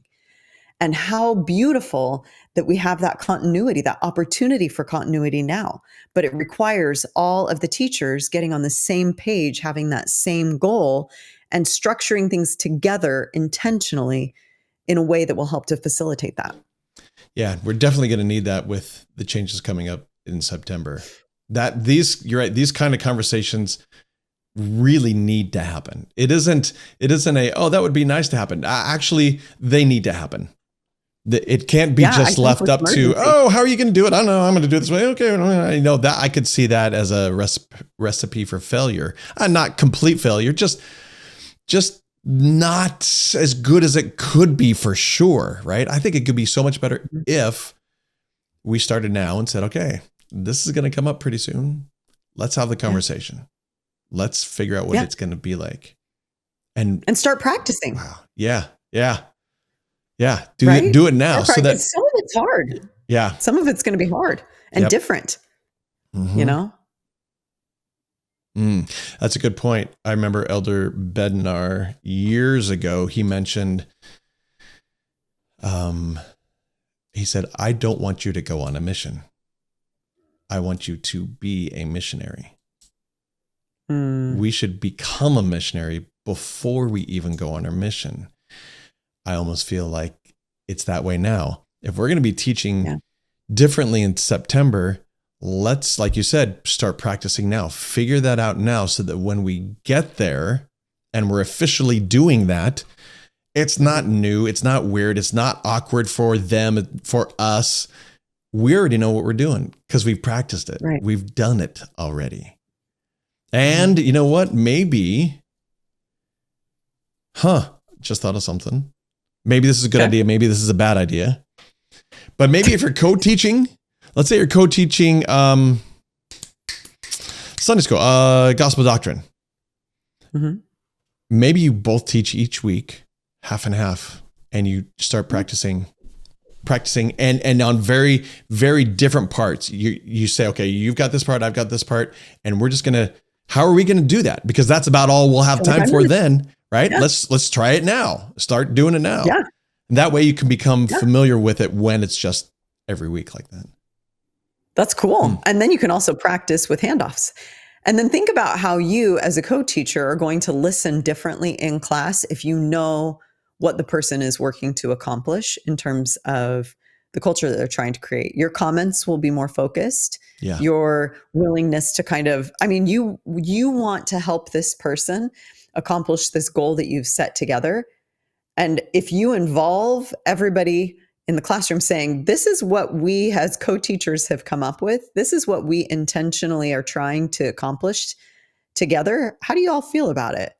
Speaker 2: And how beautiful that we have that continuity, that opportunity for continuity now. But it requires all of the teachers getting on the same page, having that same goal, and structuring things together intentionally in a way that will help to facilitate that.
Speaker 1: Yeah, we're definitely going to need that with the changes coming up in September. You're right, these kind of conversations really need to happen. It isn't that would be nice to happen. Actually, they need to happen. It can't be just left up to, how are you going to do it? I don't know. I'm going to do it this way. Okay. That I could see that as a recipe for failure. Not complete failure, just not as good as it could be for sure, right? I think it could be so much better if we started now and said, okay, this is going to come up pretty soon. Let's have the conversation. Yeah. Let's figure out what it's going to be like. And
Speaker 2: start practicing.
Speaker 1: Wow. Yeah. Do it now. So that
Speaker 2: some of it's hard.
Speaker 1: Yeah.
Speaker 2: Some of it's going to be hard and different,
Speaker 1: That's a good point. I remember Elder Bednar years ago, he mentioned, he said, I don't want you to go on a mission. I want you to be a missionary. We should become a missionary before we even go on our mission. I almost feel like it's that way now. If we're going to be teaching differently in September, let's, like you said, start practicing now. Figure that out now so that when we get there and we're officially doing that, it's not new. It's not weird. It's not awkward for them, for us. We already know what we're doing because we've practiced it. Right. We've done it already. And you know what? Maybe, just thought of something. Maybe this is a good idea. Maybe this is a bad idea. But maybe if you're co-teaching, let's say you're co-teaching Sunday school, gospel doctrine. Maybe you both teach each week, half and half, and you start practicing and on very, very different parts. You say, okay, you've got this part, I've got this part, and we're just how are we going to do that? Because that's about all we'll have time for then. Right? Yeah. Let's try it now. Start doing it now. Yeah. And that way you can become familiar with it when it's just every week like that.
Speaker 2: That's cool. And then you can also practice with handoffs. And then think about how you as a co-teacher are going to listen differently in class if you know what the person is working to accomplish in terms of the culture that they're trying to create. Your comments will be more focused. Yeah. Your willingness to you want to help this person accomplish this goal that you've set together. And if you involve everybody in the classroom saying, this is what we as co-teachers have come up with, this is what we intentionally are trying to accomplish together, how do you all feel about it?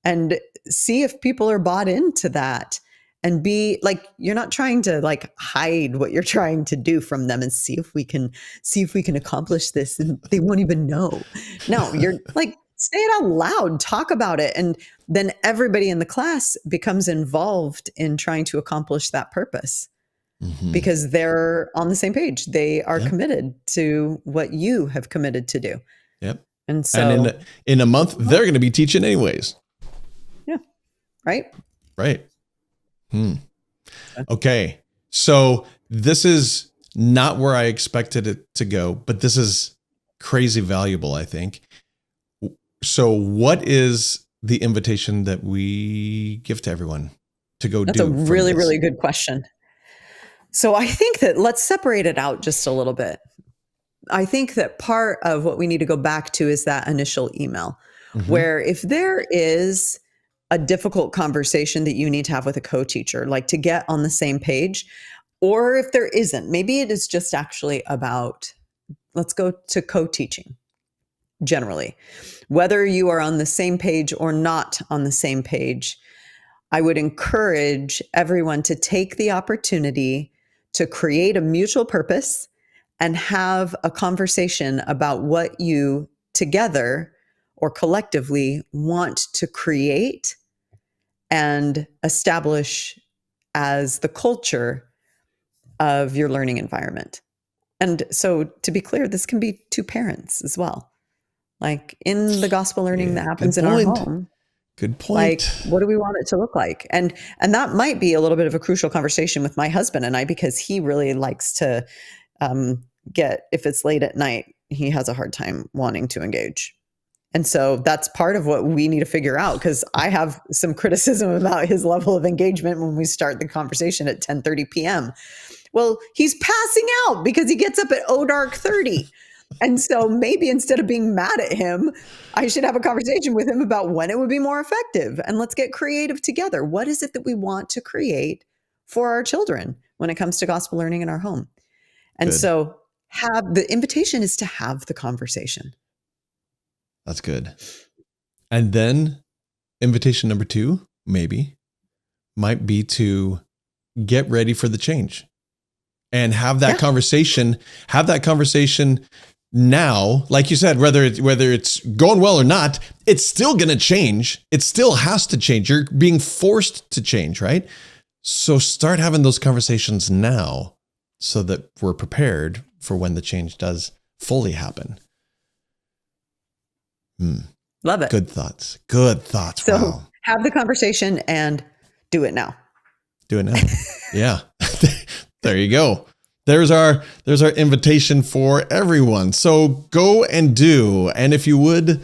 Speaker 2: And see if people are bought into that. And be like, you're not trying to hide what you're trying to do from them and see if we can accomplish this and they won't even know. No, you're say it out loud, talk about it. And then everybody in the class becomes involved in trying to accomplish that purpose because they're on the same page. They are committed to what you have committed to do.
Speaker 1: Yep.
Speaker 2: And so
Speaker 1: in a month, they're going to be teaching anyways.
Speaker 2: Yeah. Right.
Speaker 1: Right. Okay. So this is not where I expected it to go, but this is crazy valuable, I think. So what is the invitation that we give to everyone to go
Speaker 2: That's a
Speaker 1: do from
Speaker 2: really,
Speaker 1: this?
Speaker 2: really good question. So I think that let's separate it out just a little bit. I think that part of what we need to go back to is that initial email,
Speaker 1: Mm-hmm.
Speaker 2: where if there is a difficult conversation that you need to have with a co-teacher, like to get on the same page, or if there isn't, maybe it is just actually about, let's go to co-teaching generally. Whether you are on the same page or not on the same page, I would encourage everyone to take the opportunity to create a mutual purpose and have a conversation about what you together or collectively want to create and establish as the culture of your learning environment. And so, to be clear, this can be two parents as well. Like in the gospel learning that
Speaker 1: Yeah, good
Speaker 2: happens in our
Speaker 1: point.
Speaker 2: home,
Speaker 1: Good
Speaker 2: like
Speaker 1: point.
Speaker 2: what do we want it to look like? And that might be a little bit of a crucial conversation with my husband and I, because he really likes to get, if it's late at night, he has a hard time wanting to engage. And so that's part of what we need to figure out, because I have some criticism about his level of engagement when we start the conversation at 10:30 p.m. Well, he's passing out because he gets up at dark 30. And so maybe instead of being mad at him, I should have a conversation with him about when it would be more effective. And let's get creative together. What is it that we want to create for our children when it comes to gospel learning in our home? And
Speaker 1: Good.
Speaker 2: so the invitation is to have the conversation.
Speaker 1: That's good. And then invitation number 2, maybe, might be to get ready for the change and have that conversation. Have that conversation now. Like you said, whether it's going well or not, it's still going to change. It still has to change. You're being forced to change, right? So start having those conversations now so that we're prepared for when the change does fully happen.
Speaker 2: Love it.
Speaker 1: Good thoughts. Good thoughts.
Speaker 2: So
Speaker 1: wow.
Speaker 2: have the conversation and do it now.
Speaker 1: Do it now. Yeah. There you go. There's our invitation for everyone. So go and do. And if you would,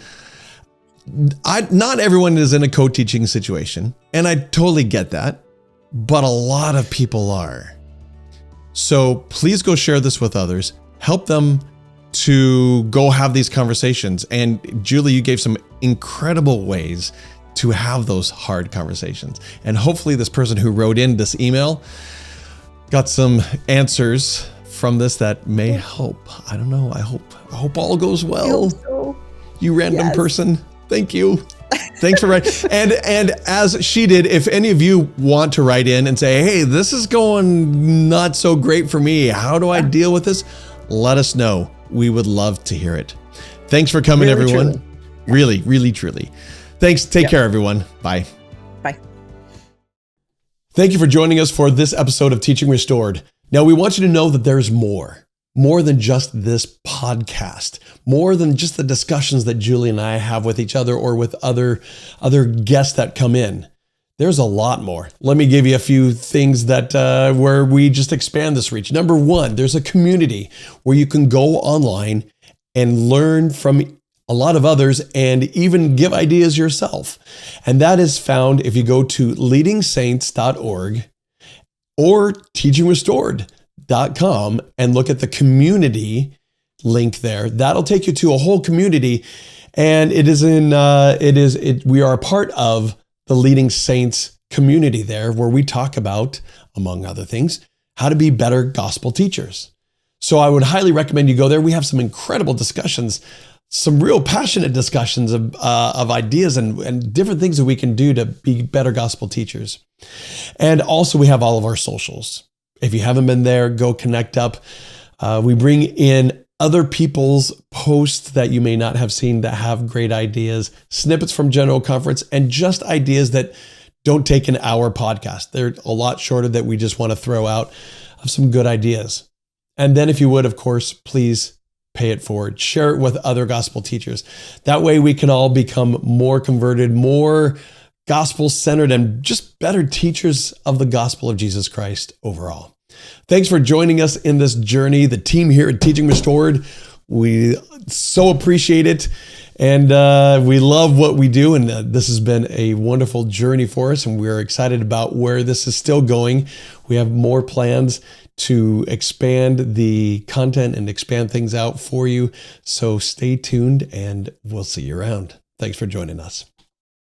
Speaker 1: not everyone is in a co-teaching situation, and I totally get that, but a lot of people are. So please go share this with others. Help them to go have these conversations. And Julie, you gave some incredible ways to have those hard conversations. And hopefully this person who wrote in this email got some answers from this that may help. I don't know. I hope all goes well.
Speaker 2: So.
Speaker 1: You random person. Thank you. Thanks for writing. And as she did, if any of you want to write in and say, hey, this is going not so great for me, how do I deal with this? Let us know. We would love to hear it. Thanks for coming, really, everyone. Truly. Really, really, truly. Thanks. Take care, everyone. Bye.
Speaker 2: Bye.
Speaker 1: Thank you for joining us for this episode of Teaching Restored. Now, we want you to know that there's more than just this podcast, more than just the discussions that Julie and I have with each other or with other guests that come in. There's a lot more. Let me give you a few things that where we just expand this reach. Number 1, there's a community where you can go online and learn from a lot of others and even give ideas yourself. And that is found if you go to leadingsaints.org or teachingrestored.com and look at the community link there. That'll take you to a whole community. And we are a part of the Leading Saints community there, where we talk about, among other things, how to be better gospel teachers. So I would highly recommend you go there. We have some incredible discussions, some real passionate discussions of ideas and different things that we can do to be better gospel teachers. And also we have all of our socials. If you haven't been there, go connect up. We bring in other people's posts that you may not have seen that have great ideas, snippets from General Conference, and just ideas that don't take an hour podcast. They're a lot shorter that we just want to throw out of some good ideas. And then if you would, of course, please pay it forward. Share it with other gospel teachers. That way we can all become more converted, more gospel-centered, and just better teachers of the gospel of Jesus Christ overall. Thanks for joining us in this journey. The team here at Teaching Restored, we so appreciate it. And we love what we do. And this has been a wonderful journey for us. And we're excited about where this is still going. We have more plans to expand the content and expand things out for you. So stay tuned and we'll see you around. Thanks for joining us.